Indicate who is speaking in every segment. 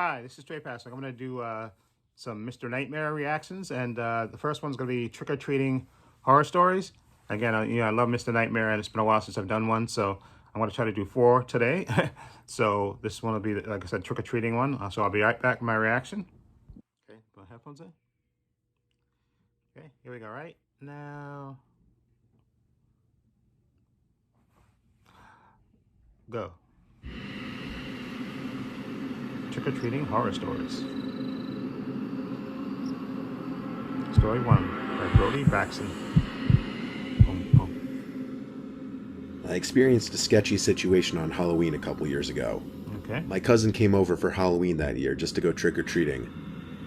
Speaker 1: Hi, this is Trey Pastor. I'm going to do some Mr. Nightmare reactions, and the first one's going to be trick-or-treating horror stories. Again, I love Mr. Nightmare, and it's been a while since I've done one, so I'm going to try to do 4 today. So this one will be, like I said, trick-or-treating one. So I'll be right back with my reaction. Okay, put my headphones in. Okay, here we go. Right now, go. Trick-or-treating horror stories. Story 1 by Brody Baxton.
Speaker 2: I experienced a sketchy situation on Halloween a couple years ago.
Speaker 1: Okay.
Speaker 2: My cousin came over for Halloween that year just to go trick-or-treating.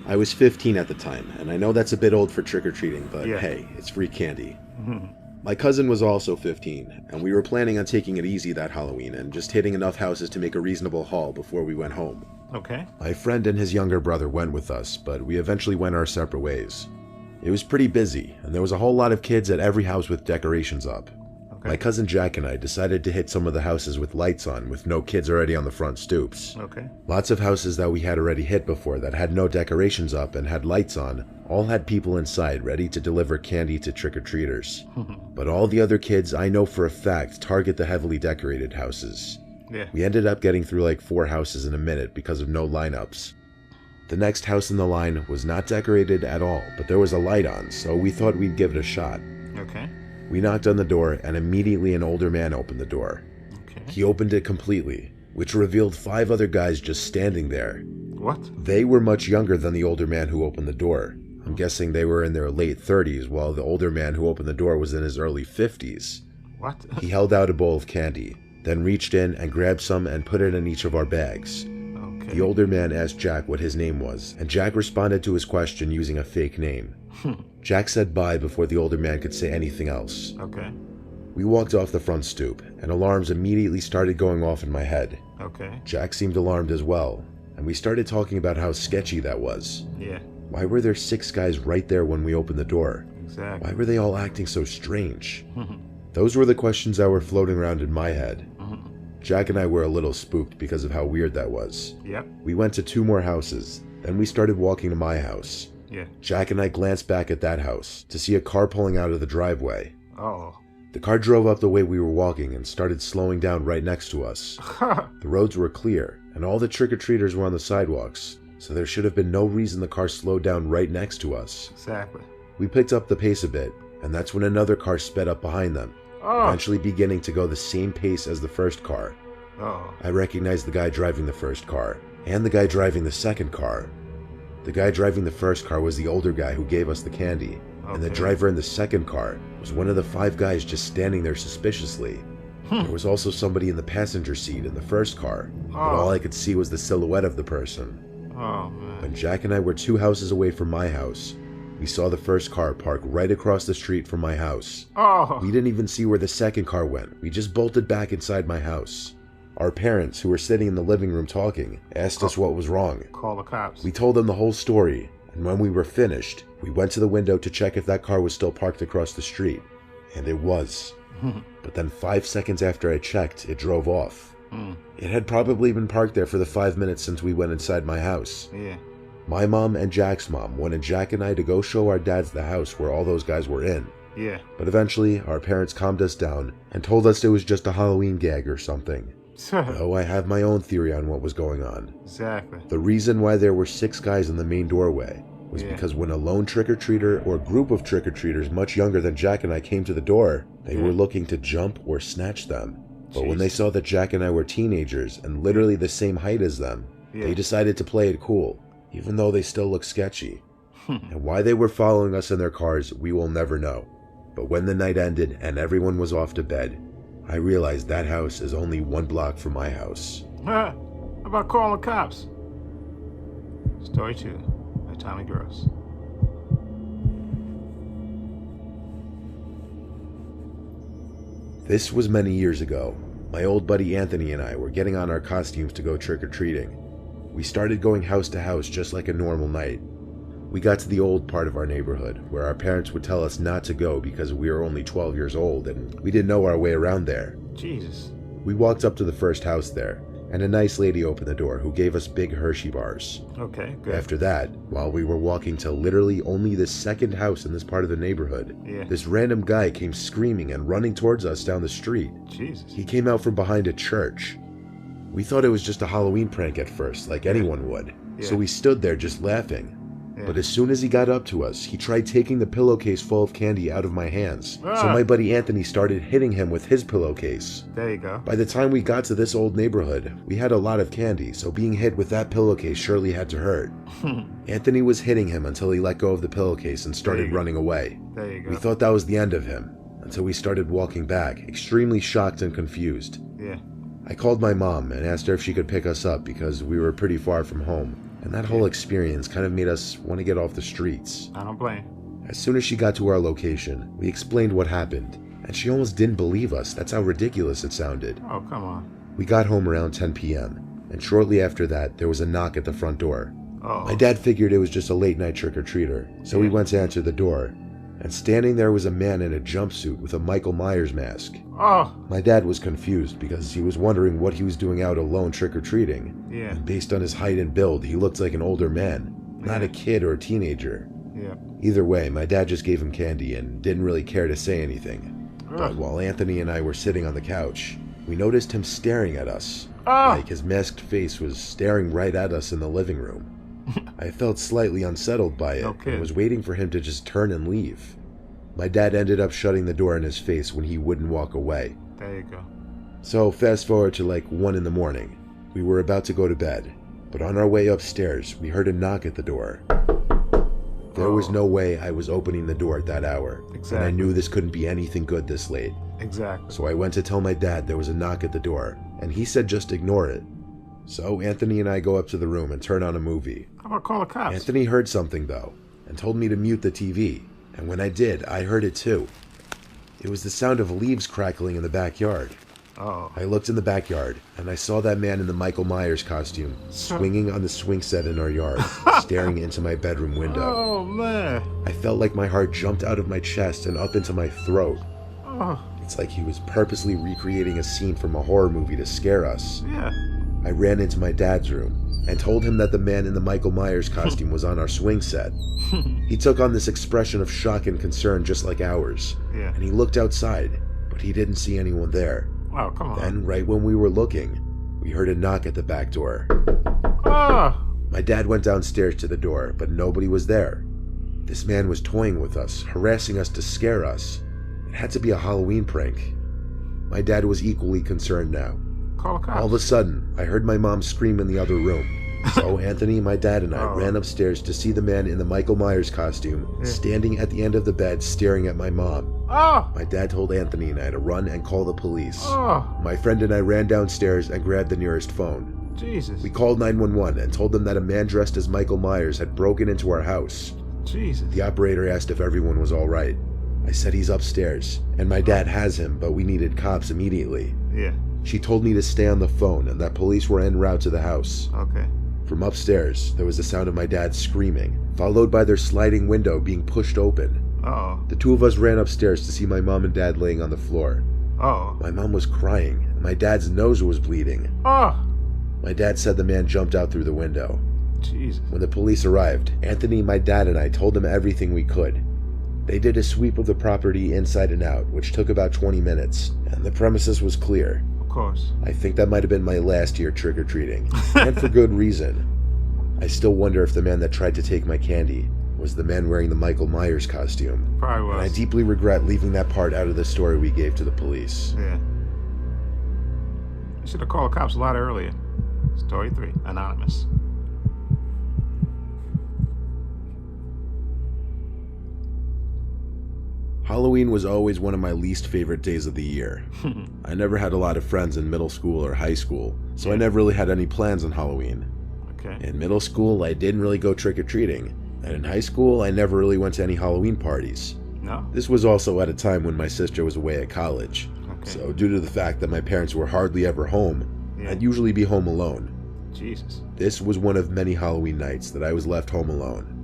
Speaker 2: I was 15 at the time, and I know that's a bit old for trick-or-treating, but hey, it's free candy. My cousin was also 15, and we were planning on taking it easy that Halloween and just hitting enough houses to make a reasonable haul before we went home.
Speaker 1: Okay.
Speaker 2: My friend and his younger brother went with us, but we eventually went our separate ways. It was pretty busy, and there was a whole lot of kids at every house with decorations up.
Speaker 1: Okay.
Speaker 2: My cousin Jack and I decided to hit some of the houses with lights on with no kids already on the front stoops.
Speaker 1: Okay.
Speaker 2: Lots of houses that we had already hit before that had no decorations up and had lights on all had people inside ready to deliver candy to trick-or-treaters. But all the other kids I know for a fact target the heavily decorated houses.
Speaker 1: Yeah.
Speaker 2: We ended up getting through like 4 houses in a minute because of no lineups. The next house in the line was not decorated at all, but there was a light on, so we thought we'd give it a shot.
Speaker 1: Okay.
Speaker 2: We knocked on the door, and immediately an older man opened the door.
Speaker 1: Okay.
Speaker 2: He opened it completely, which revealed 5 other guys just standing there.
Speaker 1: What?
Speaker 2: They were much younger than the older man who opened the door. I'm guessing they were in their late 30s, while the older man who opened the door was in his early 50s.
Speaker 1: What?
Speaker 2: He held out a bowl of candy, then reached in and grabbed some and put it in each of our bags.
Speaker 1: Okay.
Speaker 2: The older man asked Jack what his name was, and Jack responded to his question using a fake name. Jack said bye before the older man could say anything else.
Speaker 1: Okay.
Speaker 2: We walked off the front stoop, and alarms immediately started going off in my head.
Speaker 1: Okay.
Speaker 2: Jack seemed alarmed as well, and we started talking about how sketchy that was.
Speaker 1: Yeah.
Speaker 2: Why were there 6 guys right there when we opened the door?
Speaker 1: Exactly.
Speaker 2: Why were they all acting so strange? Those were the questions that were floating around in my head. Jack and I were a little spooked because of how weird that was.
Speaker 1: Yep.
Speaker 2: We went to 2 more houses, then we started walking to my house.
Speaker 1: Yeah.
Speaker 2: Jack and I glanced back at that house to see a car pulling out of the driveway.
Speaker 1: Oh.
Speaker 2: The car drove up the way we were walking and started slowing down right next to us. The roads were clear, and all the trick-or-treaters were on the sidewalks, so there should have been no reason the car slowed down right next to us.
Speaker 1: Exactly.
Speaker 2: We picked up the pace a bit, and that's when another car sped up behind them, eventually beginning to go the same pace as the first car.
Speaker 1: Oh.
Speaker 2: I recognized the guy driving the first car, and the guy driving the second car. The guy driving the first car was the older guy who gave us the candy, and the
Speaker 1: Okay.
Speaker 2: driver in the second car was one of the 5 guys just standing there suspiciously. There was also somebody in the passenger seat in the first car, but all I could see was the silhouette of the person.
Speaker 1: Oh, man.
Speaker 2: When Jack and I were 2 houses away from my house, we saw the first car park right across the street from my house.
Speaker 1: Oh.
Speaker 2: We didn't even see where the second car went. We just bolted back inside my house. Our parents, who were sitting in the living room talking, asked us what was wrong.
Speaker 1: Call the cops.
Speaker 2: We told them the whole story, and when we were finished, we went to the window to check if that car was still parked across the street. And it was. But then 5 seconds after I checked, it drove off. It had probably been parked there for the 5 minutes since we went inside my house.
Speaker 1: Yeah.
Speaker 2: My mom and Jack's mom wanted Jack and I to go show our dads the house where all those guys were in.
Speaker 1: Yeah.
Speaker 2: But eventually, our parents calmed us down and told us it was just a Halloween gag or something. Though I have my own theory on what was going on.
Speaker 1: Exactly.
Speaker 2: The reason why there were 6 guys in the main doorway was because when a lone trick-or-treater or group of trick-or-treaters much younger than Jack and I came to the door, they were looking to jump or snatch them. But when they saw that Jack and I were teenagers and literally the same height as them, they decided to play it cool, even though they still looked sketchy. And why they were following us in their cars, we will never know. But when the night ended and everyone was off to bed, I realized that house is only 1 block from my house.
Speaker 1: How about calling the cops? Story 2 by Tommy Gross.
Speaker 2: This was many years ago. My old buddy Anthony and I were getting on our costumes to go trick-or-treating. We started going house to house just like a normal night. We got to the old part of our neighborhood, where our parents would tell us not to go because we were only 12 years old and we didn't know our way around there.
Speaker 1: Jesus.
Speaker 2: We walked up to the first house there, and a nice lady opened the door who gave us big Hershey bars.
Speaker 1: Okay, good.
Speaker 2: After that, while we were walking to literally only the second house in this part of the neighborhood,
Speaker 1: Yeah.
Speaker 2: this random guy came screaming and running towards us down the street.
Speaker 1: Jesus.
Speaker 2: He came out from behind a church. We thought it was just a Halloween prank at first, like anyone would. So
Speaker 1: Yeah.
Speaker 2: we stood there just laughing.
Speaker 1: Yeah.
Speaker 2: But as soon as he got up to us, he tried taking the pillowcase full of candy out of my hands. So
Speaker 1: Ah.
Speaker 2: my buddy Anthony started hitting him with his pillowcase.
Speaker 1: There you go.
Speaker 2: By the time we got to this old neighborhood, we had a lot of candy, so being hit with that pillowcase surely had to hurt. Anthony was hitting him until he let go of the pillowcase and
Speaker 1: There
Speaker 2: started
Speaker 1: you go.
Speaker 2: running away.
Speaker 1: There you go.
Speaker 2: We thought that was the end of him, until we started walking back, extremely shocked and confused.
Speaker 1: Yeah.
Speaker 2: I called my mom and asked her if she could pick us up because we were pretty far from home, and that whole experience kind of made us want to get off the streets.
Speaker 1: I don't blame.
Speaker 2: As soon as she got to our location, we explained what happened, and she almost didn't believe us. That's how ridiculous it sounded.
Speaker 1: Oh, come on.
Speaker 2: We got home around 10 p.m., and shortly after that, there was a knock at the front door.
Speaker 1: Oh.
Speaker 2: My dad figured it was just a late-night trick-or-treater, so he went to answer the door, and standing there was a man in a jumpsuit with a Michael Myers mask.
Speaker 1: Oh.
Speaker 2: My dad was confused because he was wondering what he was doing out alone trick-or-treating.
Speaker 1: Yeah.
Speaker 2: And based on his height and build, he looked like an older man, not a kid or a teenager.
Speaker 1: Yeah.
Speaker 2: Either way, my dad just gave him candy and didn't really care to say anything. But
Speaker 1: Ugh.
Speaker 2: while Anthony and I were sitting on the couch, we noticed him staring at us.
Speaker 1: Ah.
Speaker 2: Like his masked face was staring right at us in the living room. I felt slightly unsettled by it
Speaker 1: Okay.
Speaker 2: and was waiting for him to just turn and leave. My dad ended up shutting the door in his face when he wouldn't walk away.
Speaker 1: There you go.
Speaker 2: So fast forward to like 1 in the morning. We were about to go to bed, but on our way upstairs, we heard a knock at the door. There was
Speaker 1: Oh.
Speaker 2: no way I was opening the door at that hour, and I
Speaker 1: Exactly.
Speaker 2: knew this couldn't be anything good this late.
Speaker 1: Exactly.
Speaker 2: So I went to tell my dad there was a knock at the door, and he said just ignore it. So Anthony and I go up to the room and turn on a movie.
Speaker 1: How about call the cops?
Speaker 2: Anthony heard something though, and told me to mute the TV, and when I did, I heard it too. It was the sound of leaves crackling in the backyard.
Speaker 1: Oh.
Speaker 2: I looked in the backyard, and I saw that man in the Michael Myers costume, swinging on the swing set in our yard, staring into my bedroom window.
Speaker 1: Oh, man.
Speaker 2: I felt like my heart jumped out of my chest and up into my throat.
Speaker 1: Oh.
Speaker 2: It's like he was purposely recreating a scene from a horror movie to scare us.
Speaker 1: Yeah.
Speaker 2: I ran into my dad's room and told him that the man in the Michael Myers costume was on our swing set. He took on this expression of shock and concern just like ours,
Speaker 1: Yeah.
Speaker 2: and he looked outside, but he didn't see anyone there.
Speaker 1: Oh, come on.
Speaker 2: Then, right when we were looking, we heard a knock at the back door.
Speaker 1: Oh.
Speaker 2: My dad went downstairs to the door, but nobody was there. This man was toying with us, harassing us to scare us. It had to be a Halloween prank. My dad was equally concerned now.
Speaker 1: Call the cops.
Speaker 2: All of a sudden, I heard my mom scream in the other room. So Anthony, my dad, and I
Speaker 1: Oh.
Speaker 2: ran upstairs to see the man in the Michael Myers costume standing at the end of the bed staring at my mom.
Speaker 1: Oh.
Speaker 2: My dad told Anthony and I to run and call the police.
Speaker 1: Oh.
Speaker 2: My friend and I ran downstairs and grabbed the nearest phone.
Speaker 1: Jesus.
Speaker 2: We called 911 and told them that a man dressed as Michael Myers had broken into our house.
Speaker 1: Jesus.
Speaker 2: The operator asked if everyone was all right. I said he's upstairs, and my dad has him, but we needed cops immediately.
Speaker 1: Yeah.
Speaker 2: She told me to stay on the phone and that police were en route to the house.
Speaker 1: Okay.
Speaker 2: From upstairs, there was the sound of my dad screaming, followed by their sliding window being pushed open.
Speaker 1: Oh.
Speaker 2: The two of us ran upstairs to see my mom and dad laying on the floor.
Speaker 1: Oh.
Speaker 2: My mom was crying, and my dad's nose was bleeding.
Speaker 1: Oh.
Speaker 2: My dad said the man jumped out through the window.
Speaker 1: Jesus.
Speaker 2: When the police arrived, Anthony, my dad, and I told them everything we could. They did a sweep of the property inside and out, which took about 20 minutes, and the premises was clear.
Speaker 1: Of course.
Speaker 2: I think that might have been my last year trick-or-treating, and for good reason. I still wonder if the man that tried to take my candy was the man wearing the Michael Myers costume.
Speaker 1: Probably
Speaker 2: And I
Speaker 1: was.
Speaker 2: deeply regret leaving that part out of the story we gave to the police.
Speaker 1: Yeah. You should have called the cops a lot earlier. Story 3. Anonymous.
Speaker 2: Halloween was always one of my least favorite days of the year. I never had a lot of friends in middle school or high school, so I never really had any plans on Halloween.
Speaker 1: Okay.
Speaker 2: In middle school, I didn't really go trick-or-treating, and in high school, I never really went to any Halloween parties.
Speaker 1: No?
Speaker 2: This was also at a time when my sister was away at college,
Speaker 1: Okay.
Speaker 2: so due to the fact that my parents were hardly ever home,
Speaker 1: Yeah.
Speaker 2: I'd usually be home alone.
Speaker 1: Jesus.
Speaker 2: This was one of many Halloween nights that I was left home alone.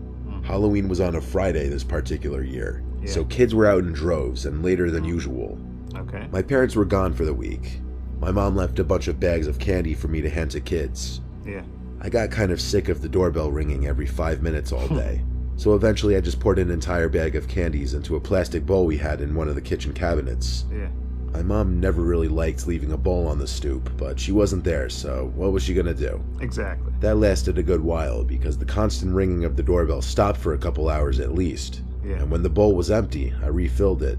Speaker 2: Halloween was on a Friday this particular year,
Speaker 1: Yeah.
Speaker 2: so kids were out in droves and later than usual.
Speaker 1: Okay.
Speaker 2: My parents were gone for the week. My mom left a bunch of bags of candy for me to hand to kids.
Speaker 1: Yeah.
Speaker 2: I got kind of sick of the doorbell ringing every 5 minutes all day, so eventually I just poured an entire bag of candies into a plastic bowl we had in one of the kitchen cabinets.
Speaker 1: Yeah.
Speaker 2: My mom never really liked leaving a bowl on the stoop, but she wasn't there, so what was she gonna do?
Speaker 1: Exactly.
Speaker 2: That lasted a good while because the constant ringing of the doorbell stopped for a couple hours at least,
Speaker 1: Yeah.
Speaker 2: and when the bowl was empty, I refilled it.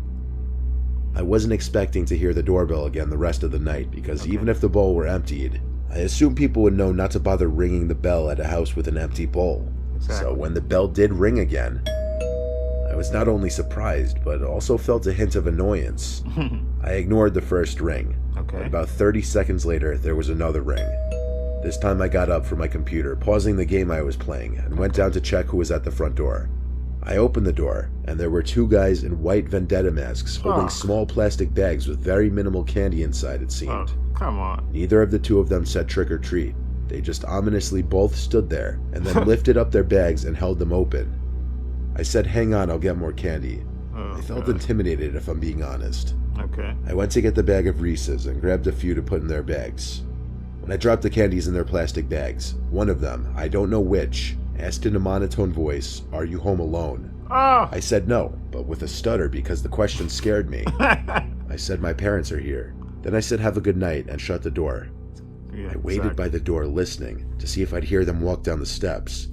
Speaker 2: I wasn't expecting to hear the doorbell again the rest of the night because even if the bowl were emptied, I assumed people would know not to bother ringing the bell at a house with an empty bowl.
Speaker 1: Exactly.
Speaker 2: So when the bell did ring again, I was not only surprised, but also felt a hint of annoyance. I ignored the first ring.
Speaker 1: Okay.
Speaker 2: And about 30 seconds later, there was another ring. This time I got up from my computer, pausing the game I was playing, and went down to check who was at the front door. I opened the door, and there were two guys in white vendetta masks holding small plastic bags with very minimal candy inside, it seemed.
Speaker 1: Oh, come on.
Speaker 2: Neither of the two of them said trick or treat. They just ominously both stood there, and then lifted up their bags and held them open. I said, "Hang on, I'll get more candy." I felt intimidated, if I'm being honest.
Speaker 1: Okay.
Speaker 2: I went to get the bag of Reese's and grabbed a few to put in their bags. When I dropped the candies in their plastic bags, one of them, I don't know which, asked in a monotone voice, "Are you home alone?"
Speaker 1: Oh.
Speaker 2: I said no, but with a stutter because the question scared me. I said, "My parents are here." Then I said, "Have a good night," and shut the door.
Speaker 1: Yeah,
Speaker 2: I waited by the door listening to see if I'd hear them walk down the steps.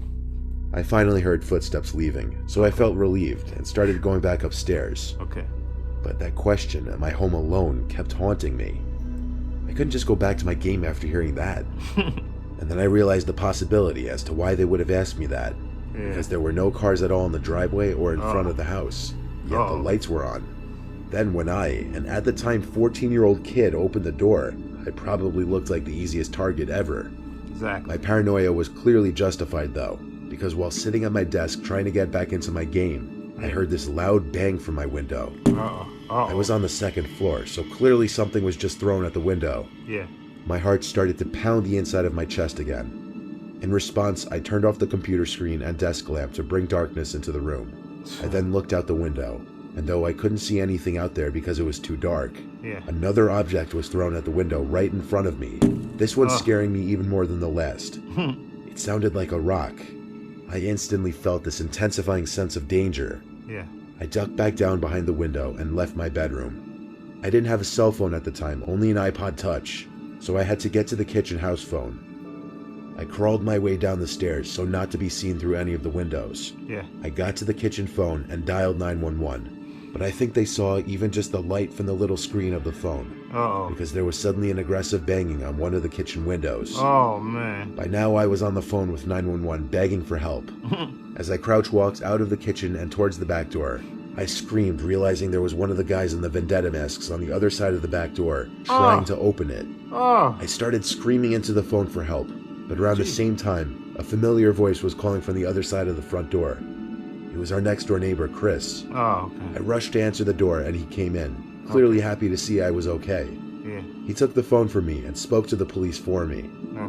Speaker 2: I finally heard footsteps leaving, so I felt relieved and started going back upstairs.
Speaker 1: Okay.
Speaker 2: But that question, "Am I home alone?" kept haunting me. I couldn't just go back to my game after hearing that. And then I realized the possibility as to why they would have asked me that.
Speaker 1: Yeah.
Speaker 2: Because there were no cars at all in the driveway or in front of the house, yet the lights were on. Then when I, an at the time 14-year-old kid, opened the door, I probably looked like the easiest target ever.
Speaker 1: Exactly.
Speaker 2: My paranoia was clearly justified though, because while sitting at my desk trying to get back into my game, I heard this loud bang from my window. I was on the second floor, so clearly something was just thrown at the window.
Speaker 1: Yeah.
Speaker 2: My heart started to pound the inside of my chest again. In response, I turned off the computer screen and desk lamp to bring darkness into the room. I then looked out the window, and though I couldn't see anything out there because it was too dark,
Speaker 1: Yeah.
Speaker 2: another object was thrown at the window right in front of me, this one scaring me even more than the last. It sounded like a rock. I instantly felt this intensifying sense of danger.
Speaker 1: Yeah.
Speaker 2: I ducked back down behind the window and left my bedroom. I didn't have a cell phone at the time, only an iPod Touch, so I had to get to the kitchen house phone. I crawled my way down the stairs so not to be seen through any of the windows.
Speaker 1: Yeah.
Speaker 2: I got to the kitchen phone and dialed 911, but I think they saw even just the light from the little screen of the phone, because there was suddenly an aggressive banging on one of the kitchen windows.
Speaker 1: Oh, man.
Speaker 2: By now I was on the phone with 911 begging for help. As I crouch walked out of the kitchen and towards the back door, I screamed, realizing there was one of the guys in the vendetta masks on the other side of the back door, trying to open it. I started screaming into the phone for help, but around the same time, a familiar voice was calling from the other side of the front door. It was our next door neighbor, Chris.
Speaker 1: Okay.
Speaker 2: I rushed to answer the door and he came in, clearly happy to see I was okay.
Speaker 1: Yeah.
Speaker 2: He took the phone from me and spoke to the police for me.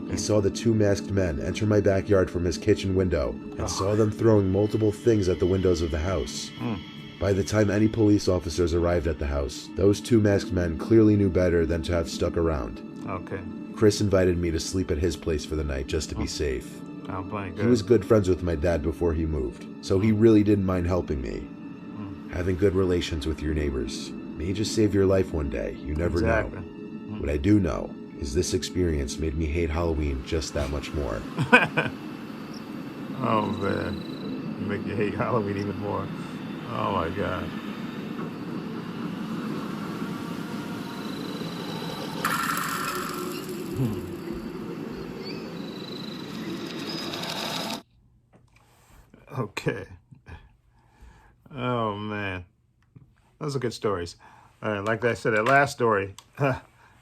Speaker 2: He saw the two masked men enter my backyard from his kitchen window and saw them throwing multiple things at the windows of the house. By the time any police officers arrived at the house, those two masked men clearly knew better than to have stuck around.
Speaker 1: Okay.
Speaker 2: Chris invited me to sleep at his place for the night just to be safe.
Speaker 1: Oh, boy,
Speaker 2: He was good friends with my dad before he moved, so he really didn't mind helping me. Having good relations with your neighbors may just save your life one day. You never know. What I do know is this experience made me hate Halloween just that much more.
Speaker 1: Oh, man. Make you hate Halloween even more. Oh, my God. Okay. Oh, man. Those are good stories. Like I said, that last story,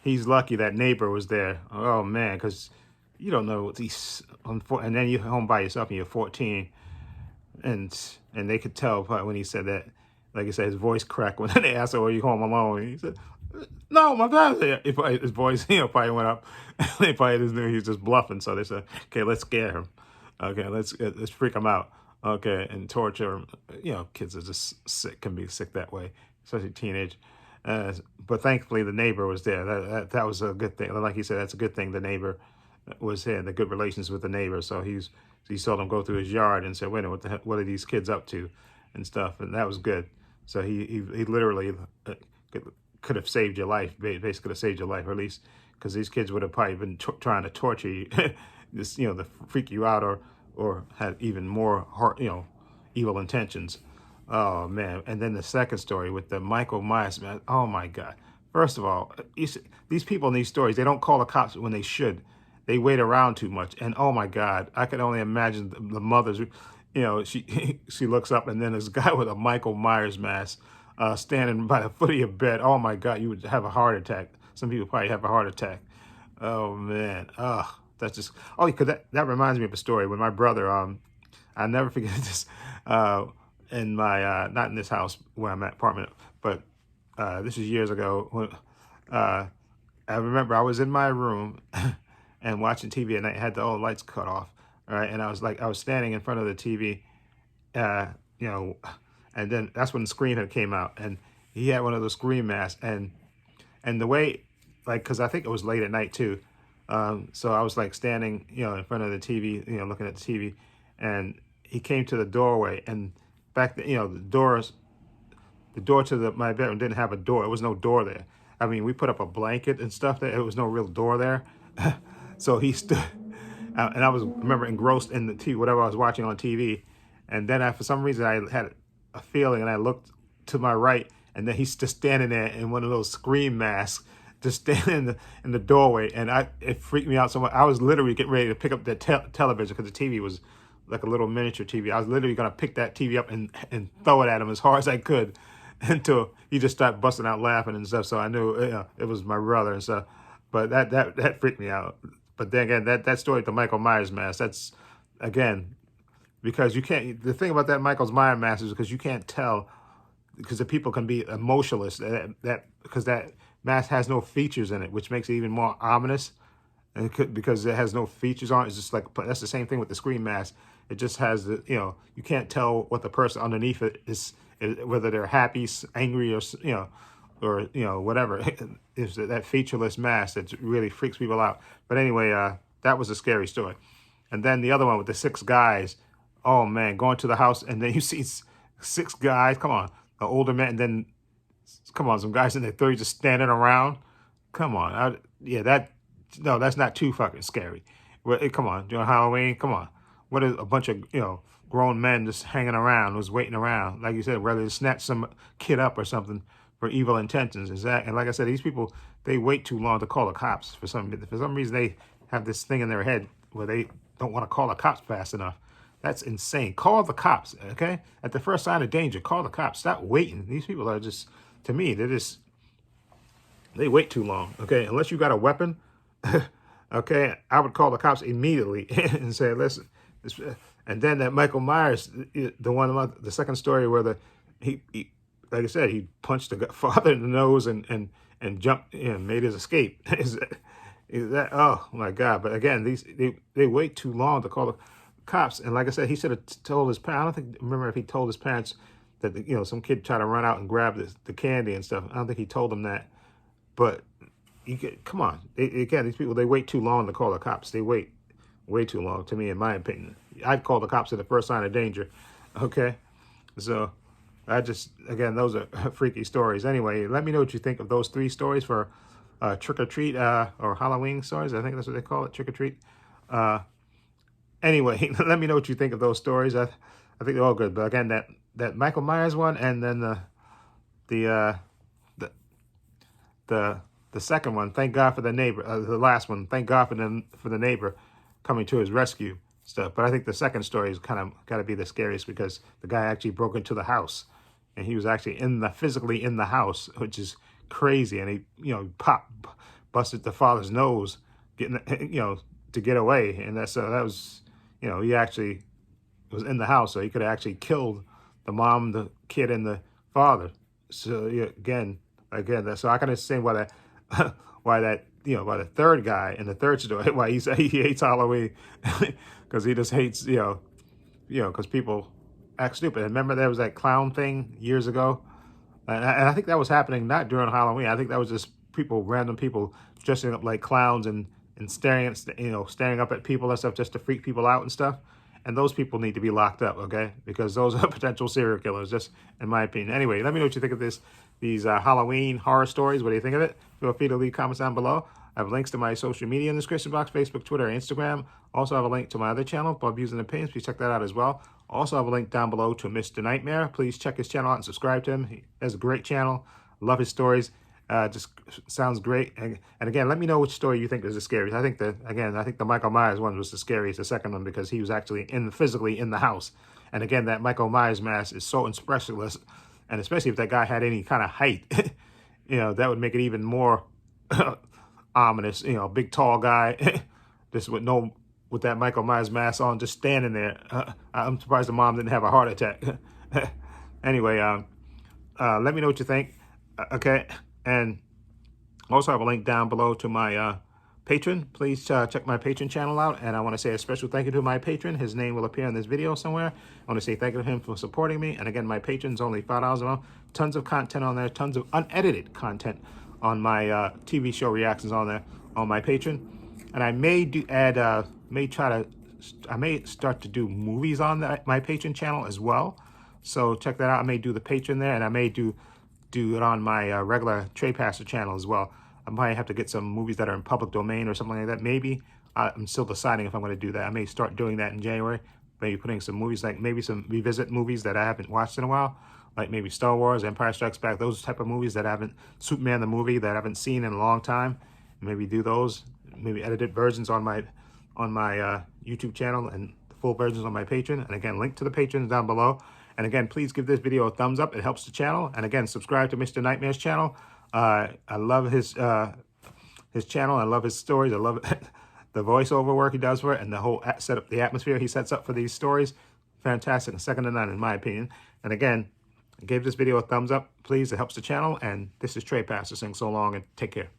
Speaker 1: he's lucky that neighbor was there. Oh, man, because you don't know what these... And then you're home by yourself and you're 14. And they could tell when he said that, like I said, his voice cracked when they asked him, "Are you home alone?" And he said, "No, my dad's here." His voice, probably went up. They probably just knew he was just bluffing. So they said, "Okay, let's scare him. Okay, let's freak him out. Okay, and torture him." Kids are just sick, can be sick that way, especially teenage. But thankfully, the neighbor was there. That was a good thing. Like you said, that's a good thing. The neighbor was here. The good relations with the neighbor. So he saw them go through his yard and said, "Wait a minute, what the heck, what are these kids up to?" and stuff. And that was good. So he literally could have saved your life. Basically, could have saved your life, or at least because these kids would have probably been trying to torture you, just to freak you out, or had even more evil intentions. Oh man! And then the second story with the Michael Myers, man. Oh my God! First of all, these people in these stories, they don't call the cops when they should. They wait around too much. And oh my God, I can only imagine the mothers. She looks up and then this guy with a Michael Myers mask standing by the foot of your bed. Oh my God, you would have a heart attack. Some people probably have a heart attack. Oh man, that's just. Oh, because that reminds me of a story when my brother. I never forget this. In my not in this house where I'm at apartment, but this is years ago. When I remember I was in my room and watching TV, and I had all the lights cut off. All right, and I was standing in front of the TV, uh, you know, and then that's when Scream had came out, and he had one of those Scream masks, and the way, like, because I think it was late at night too, so I was like standing, in front of the TV, looking at the TV, and he came to the doorway, and back then, the door to my bedroom didn't have a door. There was no door there. I mean, we put up a blanket and stuff there. There was no real door there. So he stood, and I remember engrossed in the TV, whatever I was watching on TV. And then for some reason, I had a feeling, and I looked to my right, and then he's just standing there in one of those Scream masks, just standing in the doorway. And it freaked me out so much. I was literally getting ready to pick up the television because the TV was like a little miniature TV. I was literally going to pick that TV up and throw it at him as hard as I could until he just started busting out laughing and stuff. So I knew it was my brother and stuff. But that freaked me out. But then again, that story with the Michael Myers mask, that's, again, because you can't, the thing about that Michael Myers mask is because you can't tell, because the people can be emotionless, because that mask has no features in it, which makes it even more ominous. And because it has no features on it, it's just like, that's the same thing with the Scream mask. It just has you can't tell what the person underneath it is whether they're happy, angry, or whatever. It's that featureless mask that really freaks people out. But anyway, that was a scary story. And then the other one with the 6 guys. Oh man, going to the house and then you see 6 guys. Come on, an older man, and then come on, some guys in their 30s just standing around. Come on, that's not too fucking scary. Come on, during Halloween, come on. What is a bunch of grown men just hanging around, was waiting around, like you said, whether to snatch some kid up or something for evil intentions. Is that? And like I said, these people, they wait too long to call the cops for some reason. They have this thing in their head where they don't want to call the cops fast enough. That's insane. Call the cops, okay? At the first sign of danger, call the cops. Stop waiting. These people are just, to me, they wait too long, okay? Unless you got a weapon, okay, I would call the cops immediately and say, listen, and then that Michael Myers, the second story where he like I said, he punched the father in the nose and jumped and made his escape. Is that, oh my God. But again, they wait too long to call the cops. And like I said, he should have told his parents. I don't remember if he told his parents that some kid tried to run out and grab the candy and stuff. I don't think he told them that. But come on, again, these people, they wait too long to call the cops. They wait way too long, to me, in my opinion. I'd call the cops at the first sign of danger. Okay, so again, those are freaky stories. Anyway, let me know what you think of those 3 stories for Trick or Treat or Halloween stories. I think that's what they call it, Trick or Treat. Anyway, let me know what you think of those stories. I think they're all good. But again, that Michael Myers one, and then the second one, thank God for the neighbor. The last one, thank God for the neighbor coming to his rescue stuff. But I think the second story is kind of got to be the scariest because the guy actually broke into the house, and he was actually physically in the house, which is crazy. And he busted the father's nose, getting to get away, and that was he actually was in the house, so he could have actually killed the mom, the kid, and the father. So again, so I can understand why why the third guy in the third story, why he hates Halloween, because he just hates, because people act stupid. And remember there was that clown thing years ago, And I think that was happening not during Halloween. I think that was just people, random people, dressing up like clowns and staring up at people and stuff just to freak people out and stuff. And those people need to be locked up, okay? Because those are potential serial killers, just in my opinion. Anyway, let me know what you think of these Halloween horror stories. What do you think of it? Feel free to leave comments down below. I have links to my social media in the description box: Facebook, Twitter, Instagram. Also have a link to my other channel, Bob Views and Opinions. Please check that out as well. Also have a link down below to Mr. Nightmare. Please check his channel out and subscribe to him. He has a great channel. Love his stories. Just sounds great. And again, let me know which story you think is the scariest. I think the Michael Myers one was the scariest, the second one, because he was actually physically in the house. And again, that Michael Myers mask is so expressionless, and especially if that guy had any kind of height, that would make it even more ominous. Big tall guy, just with that Michael Myers mask on, just standing there. I'm surprised the mom didn't have a heart attack. Anyway, let me know what you think. Okay. And also have a link down below to my patron. Please check my patron channel out. And I want to say a special thank you to my patron. His name will appear in this video somewhere. I want to say thank you to him for supporting me. And again, my patron's only $5 a month. Tons of content on there. Tons of unedited content on my TV show reactions on there on my patron. And I may start to do movies on my patron channel as well. So check that out. I may do the patron there, and I may do it on my regular Trade Pastor channel as well. I might have to get some movies that are in public domain or something like that. Maybe. I'm still deciding if I'm going to do that. I may start doing that in January. Maybe putting some movies, like maybe some revisit movies that I haven't watched in a while, like maybe Star Wars, Empire Strikes Back, those type of movies that I haven't, Superman the movie that I haven't seen in a long time. Maybe do those, maybe edited versions on my YouTube channel, and the full versions on my Patreon. And again, link to the Patreon down below. And again, please give this video a thumbs up. It helps the channel. And again, subscribe to Mr. Nightmare's channel. I love his channel. I love his stories. I love the voiceover work he does for it, and the whole setup, the atmosphere he sets up for these stories. Fantastic and second to none, in my opinion. And again, give this video a thumbs up, please. It helps the channel. And this is Trey Pastor saying so long and take care.